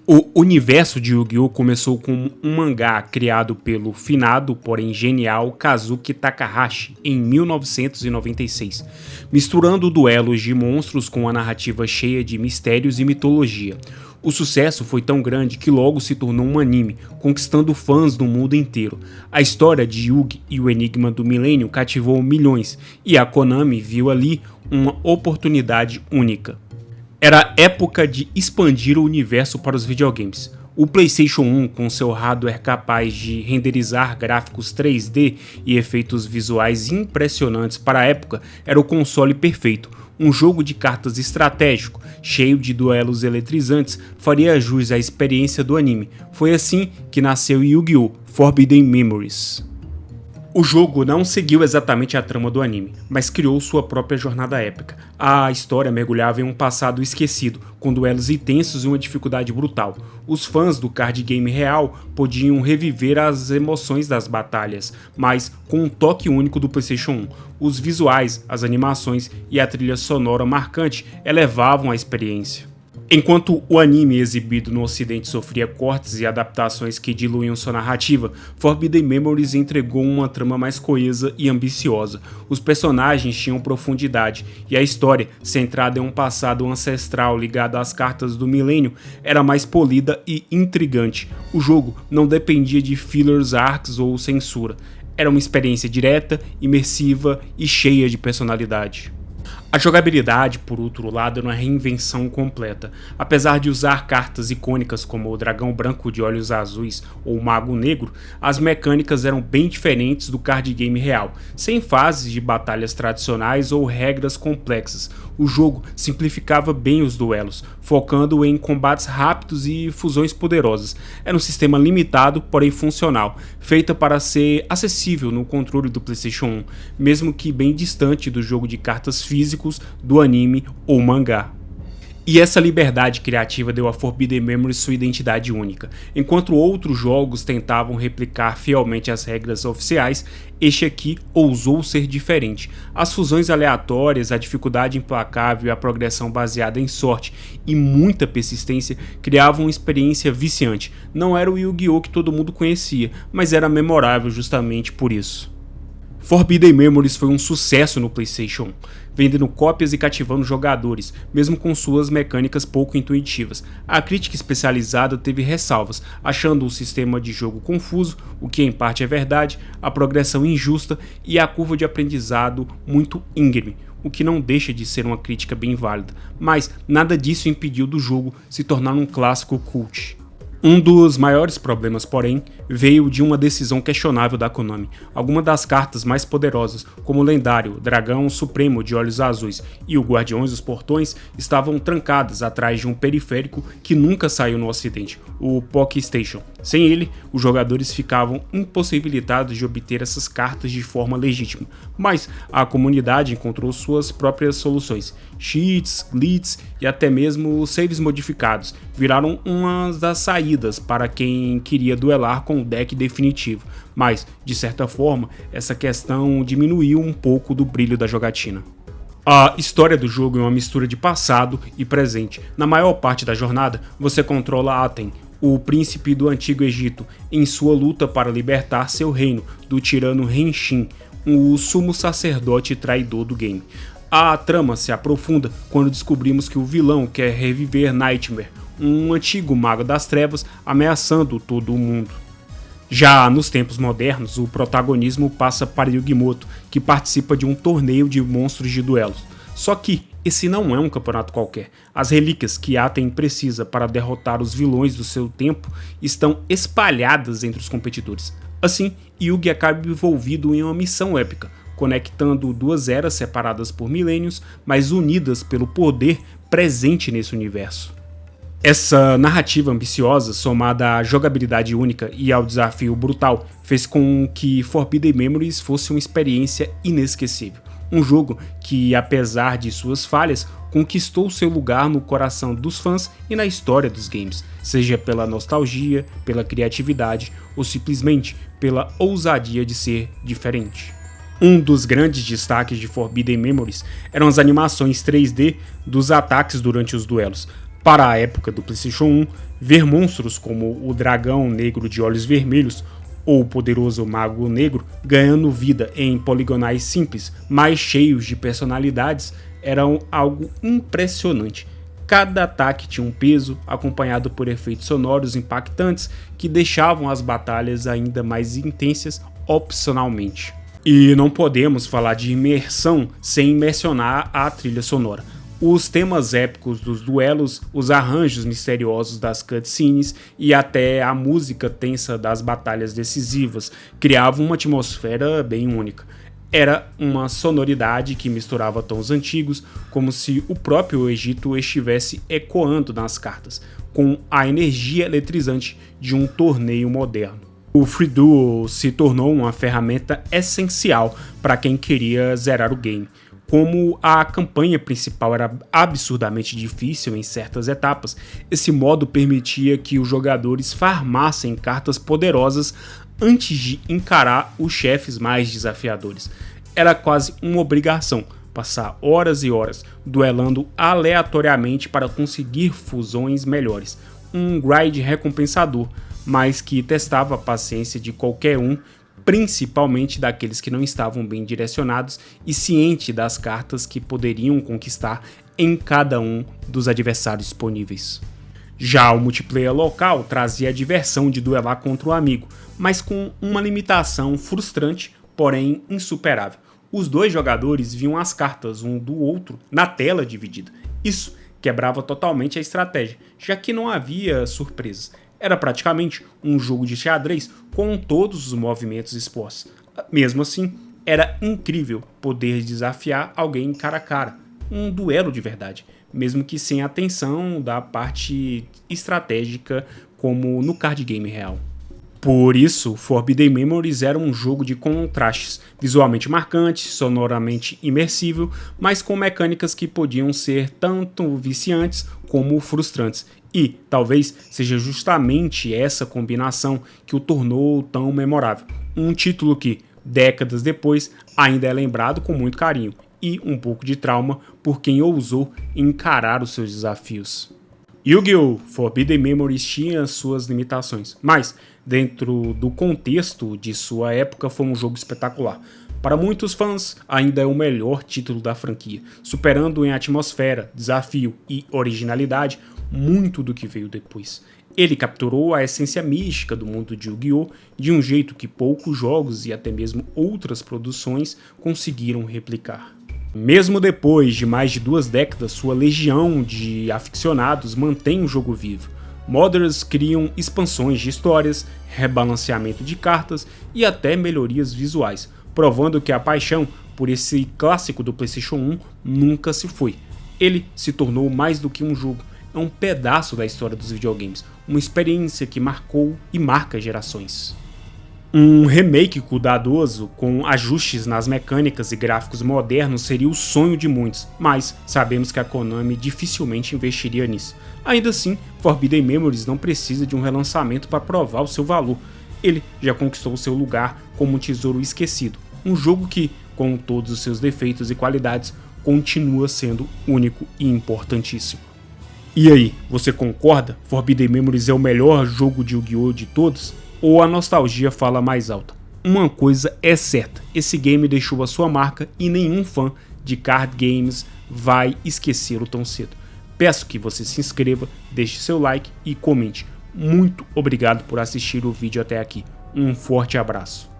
O universo de Yu-Gi-Oh! Começou com um mangá criado pelo finado, porém genial Kazuki Takahashi em 1996, misturando duelos de monstros com uma narrativa cheia de mistérios e mitologia. O sucesso foi tão grande que logo se tornou um anime, conquistando fãs do mundo inteiro. A história de Yugi e o Enigma do Milênio cativou milhões, e a Konami viu ali uma oportunidade única. Era época de expandir o universo para os videogames. O PlayStation 1, com seu hardware capaz de renderizar gráficos 3D e efeitos visuais impressionantes para a época, era o console perfeito. Um jogo de cartas estratégico, cheio de duelos eletrizantes, faria jus à experiência do anime. Foi assim que nasceu Yu-Gi-Oh! Forbidden Memories. O jogo não seguiu exatamente a trama do anime, mas criou sua própria jornada épica. A história mergulhava em um passado esquecido, com duelos intensos e uma dificuldade brutal. Os fãs do card game real podiam reviver as emoções das batalhas, mas com um toque único do PlayStation 1. Os visuais, as animações e a trilha sonora marcante elevavam a experiência. Enquanto o anime exibido no ocidente sofria cortes e adaptações que diluíam sua narrativa, Forbidden Memories entregou uma trama mais coesa e ambiciosa. Os personagens tinham profundidade e a história, centrada em um passado ancestral ligado às cartas do milênio, era mais polida e intrigante. O jogo não dependia de fillers, arcs ou censura. Era uma experiência direta, imersiva e cheia de personalidade. A jogabilidade, por outro lado, era uma reinvenção completa. Apesar de usar cartas icônicas como o Dragão Branco de Olhos Azuis ou o Mago Negro, as mecânicas eram bem diferentes do card game real, sem fases de batalhas tradicionais ou regras complexas. O jogo simplificava bem os duelos, focando em combates rápidos e fusões poderosas. Era um sistema limitado, porém funcional, feita para ser acessível no controle do PlayStation 1, mesmo que bem distante do jogo de cartas físicos do anime ou mangá. E essa liberdade criativa deu a Forbidden Memories sua identidade única. Enquanto outros jogos tentavam replicar fielmente as regras oficiais, este aqui ousou ser diferente. As fusões aleatórias, a dificuldade implacável e a progressão baseada em sorte e muita persistência criavam uma experiência viciante. Não era o Yu-Gi-Oh! Que todo mundo conhecia, mas era memorável justamente por isso. Forbidden Memories foi um sucesso no PlayStation 1, vendendo cópias e cativando jogadores, mesmo com suas mecânicas pouco intuitivas. A crítica especializada teve ressalvas, achando o sistema de jogo confuso, o que em parte é verdade, a progressão injusta e a curva de aprendizado muito íngreme, o que não deixa de ser uma crítica bem válida, mas nada disso impediu do jogo se tornar um clássico cult. Um dos maiores problemas, porém, veio de uma decisão questionável da Konami. Algumas das cartas mais poderosas, como o lendário Dragão Supremo de Olhos Azuis e o Guardiões dos Portões, estavam trancadas atrás de um periférico que nunca saiu no ocidente, o Poké Station. Sem ele, os jogadores ficavam impossibilitados de obter essas cartas de forma legítima, mas a comunidade encontrou suas próprias soluções. Cheats, glitches e até mesmo saves modificados viraram uma das saídas para quem queria duelar com o deck definitivo, mas, de certa forma, essa questão diminuiu um pouco do brilho da jogatina. A história do jogo é uma mistura de passado e presente. Na maior parte da jornada, você controla Aten, o príncipe do Antigo Egito, em sua luta para libertar seu reino do tirano Henshin, o sumo sacerdote traidor do game. A trama se aprofunda quando descobrimos que o vilão quer reviver Nightmare, um antigo mago das trevas ameaçando todo o mundo. Já nos tempos modernos, o protagonismo passa para Yugimoto, que participa de um torneio de monstros de duelos. Só que esse não é um campeonato qualquer. As relíquias que Aten precisa para derrotar os vilões do seu tempo estão espalhadas entre os competidores. Assim, Yugi acaba envolvido em uma missão épica, conectando duas eras separadas por milênios, mas unidas pelo poder presente nesse universo. Essa narrativa ambiciosa, somada à jogabilidade única e ao desafio brutal, fez com que Forbidden Memories fosse uma experiência inesquecível. Um jogo que, apesar de suas falhas, conquistou seu lugar no coração dos fãs e na história dos games, seja pela nostalgia, pela criatividade ou simplesmente pela ousadia de ser diferente. Um dos grandes destaques de Forbidden Memories eram as animações 3D dos ataques durante os duelos. Para a época do PlayStation 1, ver monstros como o dragão negro de olhos vermelhos ou o poderoso mago negro ganhando vida em poligonais simples, mas cheios de personalidades, era algo impressionante. Cada ataque tinha um peso, acompanhado por efeitos sonoros impactantes que deixavam as batalhas ainda mais intensas opcionalmente. E não podemos falar de imersão sem mencionar a trilha sonora. Os temas épicos dos duelos, os arranjos misteriosos das cutscenes e até a música tensa das batalhas decisivas criavam uma atmosfera bem única. Era uma sonoridade que misturava tons antigos, como se o próprio Egito estivesse ecoando nas cartas, com a energia eletrizante de um torneio moderno. O Free Duel se tornou uma ferramenta essencial para quem queria zerar o game. Como a campanha principal era absurdamente difícil em certas etapas, esse modo permitia que os jogadores farmassem cartas poderosas antes de encarar os chefes mais desafiadores. Era quase uma obrigação passar horas e horas duelando aleatoriamente para conseguir fusões melhores. Um grind recompensador, mas que testava a paciência de qualquer um, principalmente daqueles que não estavam bem direcionados e cientes das cartas que poderiam conquistar em cada um dos adversários disponíveis. Já o multiplayer local trazia a diversão de duelar contra o amigo, mas com uma limitação frustrante, porém insuperável. Os dois jogadores viam as cartas um do outro na tela dividida. Isso quebrava totalmente a estratégia, já que não havia surpresas. Era praticamente um jogo de xadrez com todos os movimentos expostos. Mesmo assim, era incrível poder desafiar alguém cara a cara, um duelo de verdade, mesmo que sem a atenção da parte estratégica como no card game real. Por isso, Forbidden Memories era um jogo de contrastes, visualmente marcante, sonoramente imersível, mas com mecânicas que podiam ser tanto viciantes como frustrantes. E, talvez, seja justamente essa combinação que o tornou tão memorável. Um título que, décadas depois, ainda é lembrado com muito carinho e um pouco de trauma por quem ousou encarar os seus desafios. Yu-Gi-Oh! Forbidden Memories tinha suas limitações, mas, dentro do contexto de sua época, foi um jogo espetacular. Para muitos fãs, ainda é o melhor título da franquia, superando em atmosfera, desafio e originalidade muito do que veio depois. Ele capturou a essência mística do mundo de Yu-Gi-Oh! De um jeito que poucos jogos e até mesmo outras produções conseguiram replicar. Mesmo depois de mais de 2 décadas, sua legião de aficionados mantém o jogo vivo. Modders criam expansões de histórias, rebalanceamento de cartas e até melhorias visuais, provando que a paixão por esse clássico do PlayStation 1 nunca se foi. Ele se tornou mais do que um jogo, é um pedaço da história dos videogames, uma experiência que marcou e marca gerações. Um remake cuidadoso, com ajustes nas mecânicas e gráficos modernos, seria o sonho de muitos, mas sabemos que a Konami dificilmente investiria nisso. Ainda assim, Forbidden Memories não precisa de um relançamento para provar o seu valor. Ele já conquistou seu lugar como um tesouro esquecido, um jogo que, com todos os seus defeitos e qualidades, continua sendo único e importantíssimo. E aí, você concorda? Forbidden Memories é o melhor jogo de Yu-Gi-Oh! De todos? Ou a nostalgia fala mais alta? Uma coisa é certa, esse game deixou a sua marca e nenhum fã de card games vai esquecê-lo tão cedo. Peço que você se inscreva, deixe seu like e comente. Muito obrigado por assistir o vídeo até aqui. Um forte abraço.